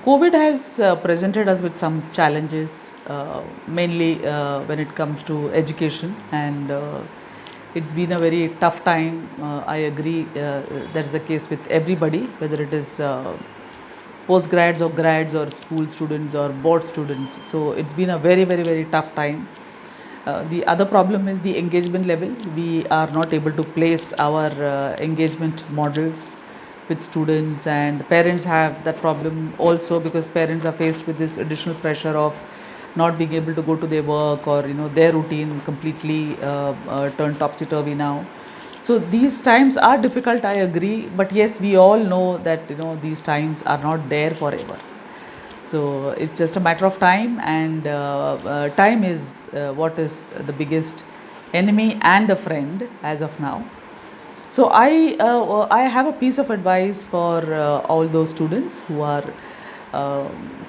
COVID has presented us with some challenges, mainly when it comes to education, and it's been a very tough time. I agree, that's the case with everybody, whether it is postgrads or grads or school students or board students. So it's been a very, very, very tough time. The other problem is the engagement level. We are not able to place our engagement models with students, and parents have that problem also, because parents are faced with this additional pressure of not being able to go to their work, or their routine completely turned topsy-turvy now. So these times are difficult, I agree, but yes, we all know that these times are not there forever. So it's just a matter of time, and time is what is the biggest enemy and a friend as of now. So I have a piece of advice for all those students who are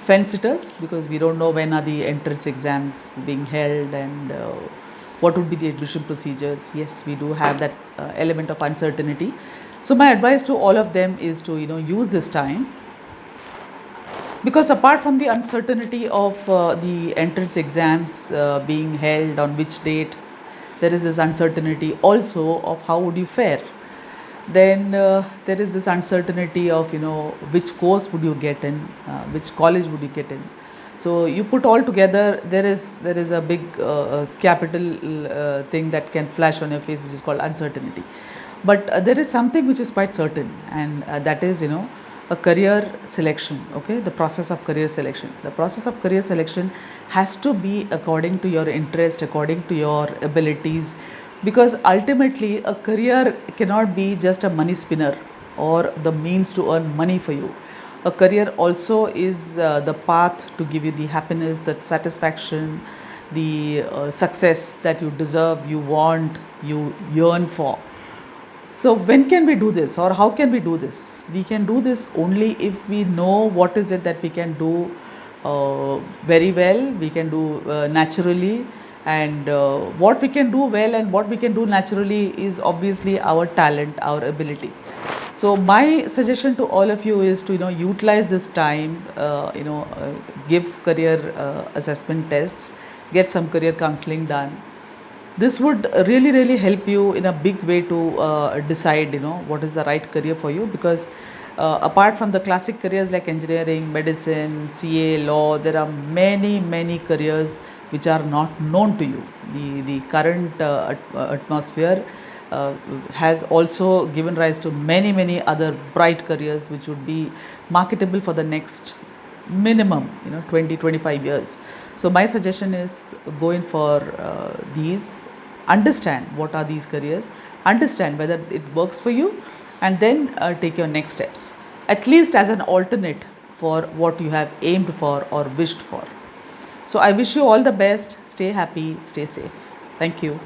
fence sitters, because we don't know when are the entrance exams being held, and what would be the admission procedures. Yes, we do have that element of uncertainty. So my advice to all of them is to use this time, because apart from the uncertainty of the entrance exams being held on which date, there is this uncertainty also of how would you fare. Then there is this uncertainty of which course would you get in, which college would you get in. So you put all together, there is a big capital thing that can flash on your face, which is called uncertainty. But there is something which is quite certain, and that is a career selection. Okay, the process of career selection. The process of career selection has to be according to your interest, according to your abilities, because ultimately a career cannot be just a money spinner or the means to earn money for you. A career also is the path to give you the happiness, the satisfaction, the success that you deserve, you want, you yearn for. So when can we do this, or how can we do this? We can do this only if we know what is it that we can do very well, we can do naturally, and what we can do well and what we can do naturally is obviously our talent, our ability. So my suggestion to all of you is to utilize this time, give career assessment tests, get some career counseling done. This would really help you in a big way to decide what is the right career for you, because apart from the classic careers like engineering, medicine, CA, law, there are many careers which are not known to you. The current atmosphere has also given rise to many other bright careers which would be marketable for the next minimum 20-25 years. So my suggestion is go in for these, understand what are these careers, understand whether it works for you, and then take your next steps, at least as an alternate for what you have aimed for or wished for. So I wish you all the best. Stay happy, stay safe. Thank you.